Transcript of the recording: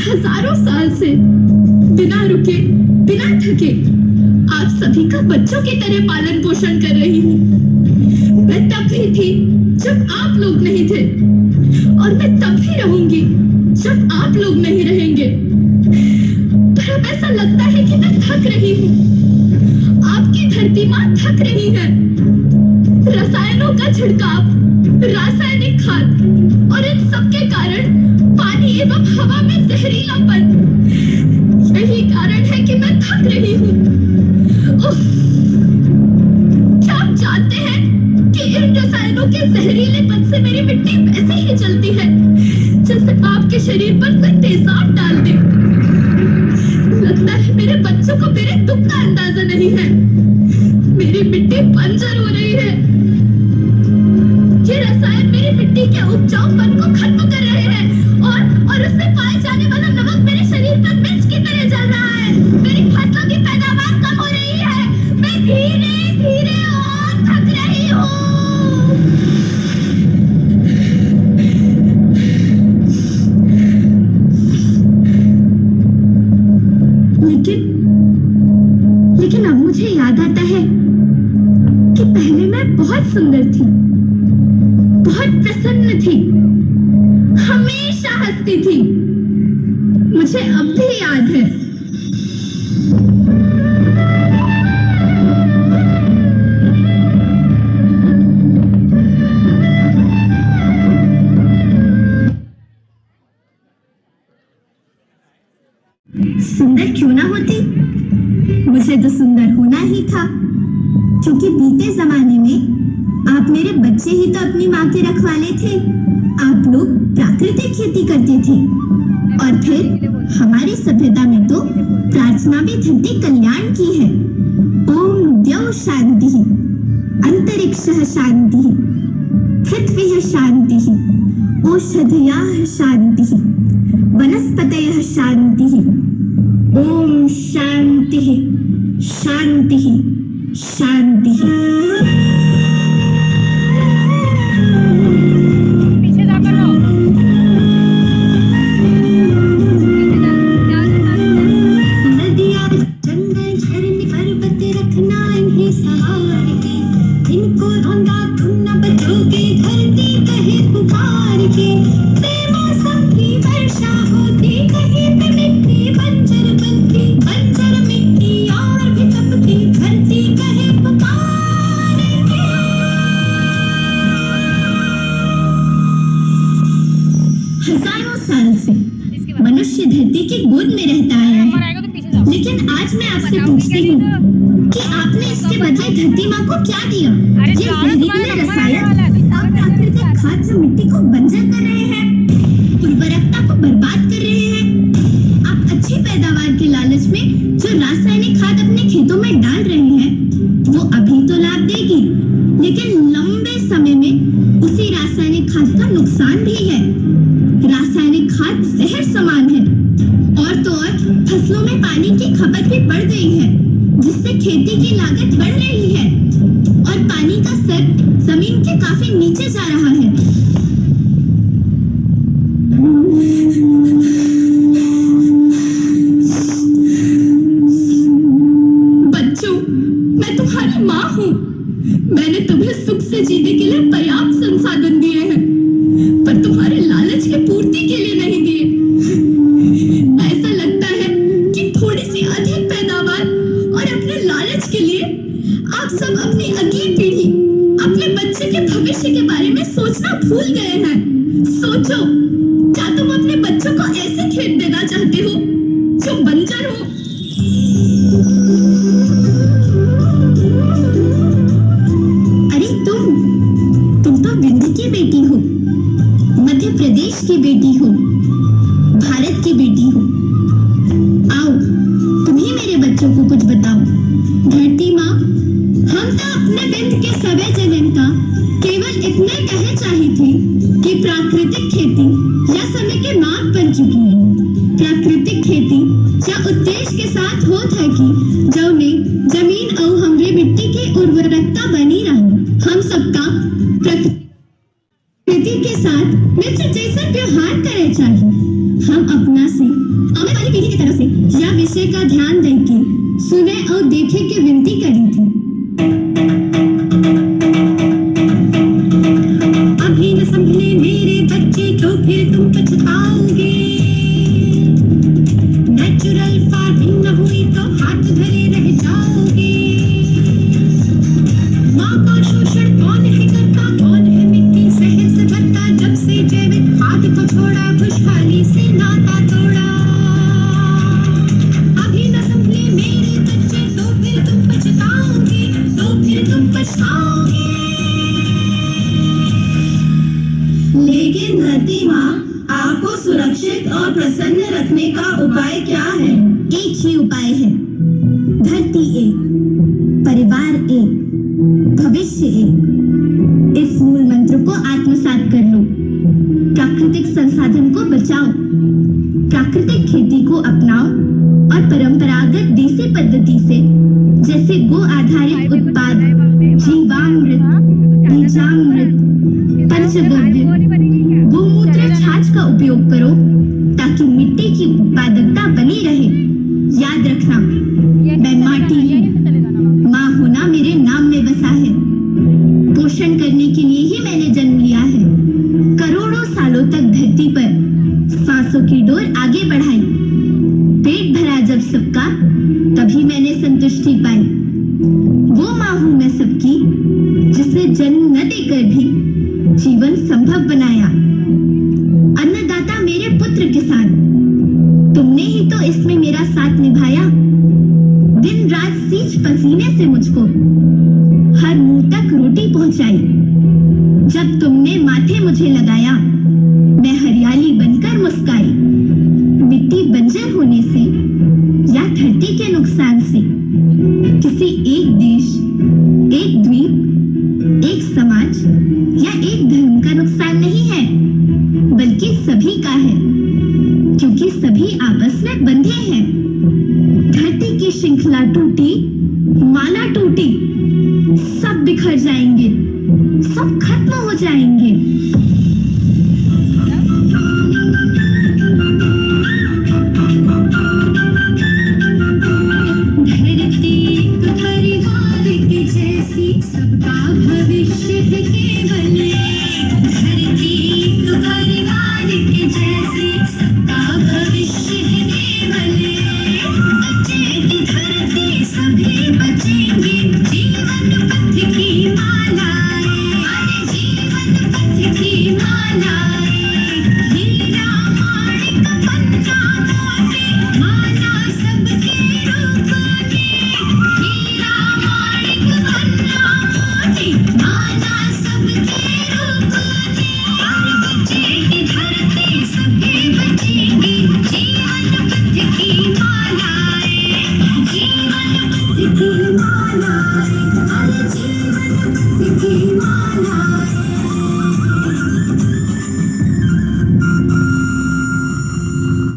हजारों साल से बिना रुके बिना थके आप सभी का बच्चों की तरह पालन पोषण कर रही हूँ। मैं तब भी थी जब आप लोग नहीं थे और मैं तब भी रहूंगी जब आप लोग नहीं रहेंगे। पर अब ऐसा लगता है कि मैं थक रही हूँ। आपकी धरती माँ थक रही है। रसायनों का छिड़काव, रासायनिक खाद और इन सब के कारण पानी एवं हवा में जहरीलापन, यही कारण है कि मैं थक रही हूँ। क्या आप जानते हैं कि इन रसायनों के जहरीलेपन से मेरी मिट्टी वैसे ही जलती है जैसे आपके शरीर पर कोई तेजाब डाल दे। लगता है मेरे बच्चों को मेरे दुख का अंदाजा नहीं है। मेरी मिट्टी बंजर हो रही है। ये रसायन मेरी मिट्टी के उपजाऊपन को खत्म कर रहे हैं और उससे पाए जाने वाला नमक मेरे शरीर पर मिर्च की तरह जल रहा है। मेरी फसलों की पैदावार कम हो रही है। मैं धीरे धीरे और थक रही हूँ। लेकिन अब मुझे याद आता है कि पहले मैं बहुत सुंदर थी, बहुत प्रसन्न थी, हमेशा हंसती थी। मुझे अब भी याद है। सुंदर क्यों ना होती, मुझे तो सुंदर होना ही था, क्योंकि बीते जमाने में आप मेरे बच्चे ही तो अपनी माँ के रखवाले थे। आप लोग प्राकृतिक खेती करते थे और फिर हमारी सभ्यता में तो प्रार्थना भी धरती कल्याण की है। ओम द्यौ शांति, अंतरिक्षः शांति, पृथ्वी शांति, औषधयः शांति, वनस्पतयः शांति। ओम शांति शांति शांति। हजारों साल से मनुष्य धरती की गोद में रहता आया है। लेकिन आज मैं आपसे पूछती हूँ कि आपने इसके बदले धरती माँ को क्या दिया? ये जहरीले रसायन और प्राकृतिक खाद जो मिट्टी को बंजर कर रहे हैं, उर्वरकता को बर्बाद कर रहे हैं। आप अच्छी पैदावार के लालच में जो रासायनिक खाद अपने खेतों में डाल रहे हैं, वो अभी तो लाभ देगी, लेकिन लंबे समय में उसी रासायनिक खाद का नुकसान भी है। रासायनिक खाद जहर समान है और तो और फसलों में पानी की खपत भी बढ़ गई है, जिससे खेती की लागत बढ़ रही है और पानी का स्तर जमीन के काफी नीचे जा रहा है। बच्चों, मैं तुम्हारी माँ हूँ। मैंने तुम्हें सुख से जीने के लिए पर्याप्त संसाधन दिए हैं, पर तुम्हारे लालच की पूर्ति के लिए नहीं दिए। अरे तुम तो विंध्य की बेटी हो, मध्य प्रदेश की बेटी हो, भारत की बेटी हो। आओ तुम ही मेरे बच्चों को कुछ बताओ। धरती माँ, हम तो अपने विंध्य के सवे जनन का केवल इतने कहे चाही थी कि प्राकृतिक खेती या समय के माप बन चुकी है। प्राकृतिक खेती या उद्देश्य के साथ होत है कि जौने जमीन और हमरे मिट्टी की उर्वरकता बनी रहे। हम सबका प्रकृति के साथ मित्र जैसा व्यवहार करे चाहिए। हम अपना से आने वाली पीढ़ी की तरफ से यह विषय का ध्यान देके सुने और देखे की विनती करी थी। अभी न संभले मेरे बच्चे तो फिर तुम पछताओगे। नेचुरल फार्मिंग न हुई तो हाथ धरे रह जाओगे। माँ का शोषण कौन है करता, कौन है मिट्टी शहर से भरता। जब से जैविक खाद को छोड़ा, खुशहाली से नाता तोड़ा। अभी न संभले मेरे बच्चे तो फिर तुम पछताओगे, तो फिर तुम पछताओगे। लेकिन धरती माँ, आपको सुरक्षित और प्रसन्न रखने का उपाय क्या है? एक ही उपाय है, धरती एक, परिवार एक, भविष्य एक। इस मूल मंत्र को आत्मसात कर लो। प्राकृतिक संसाधन को बचाओ, प्राकृतिक खेती को अपनाओ और परंपरागत देसी पद्धति से जैसे गो आधारित उत्पाद, जीवामृत, बीजामृत, पंचगव्य, गोमूत्र, छाछ का उपयोग करो ताकि मिट्टी की उत्पादकता बनी रहे। याद रखना, मैं माटी हूँ, माँ होना मेरे नाम में बसा है। पोषण करने के लिए ही मैंने जन्म लिया है। करोड़ों सालों तक धरती पर सांसों की डोर आगे बढ़ाई। पेट भरा जब सबका, तभी मैंने संतुष्टि पाई। वो माँ हूँ मैं सबकी, जिसने जन्म न देकर भी जीवन संभव बनाया। अन्नदाता मेरे पुत्र किसान, तुमने ही तो इसमें मेरा साथ निभाया। दिन रात सींच पसीने से मुझको हर मुंह तक रोटी पहुंचाई। जब तुमने माथे मुझे लगाया, मैं हरियाली बनकर मुस्काई। मिट्टी बंजर होने से या धरती के नुकसान से किसी एक देश, एक द्वीप, एक समाज या एक धर्म का नुकसान नहीं है, बल्कि सभी का है, क्योंकि सभी आपस में बंधे हैं। धरती की श्रृंखला टूटी, माला टूटी, सब बिखर जाएंगे, सब खत्म हो जाएंगे। धरती एक परिवार के जैसी, सबका भविष्य है केवल एक। धरती एक परिवार के जैसी, सबका भविष्य है केवल एक। बचेगी धरती, सभी बचेंगे, जीवन पथ की मालाएं, अरे जीवन पथ की मालाएं। हीरा माणिक पन्ना मोती, माला सबके रूप में। हीरा माणिक पन्ना मोती, माला सबके रूप में। बचेगी धरती, सभी बचेंगे, जीवन पथ की मालाएं, जीवन पथ की मालाएं।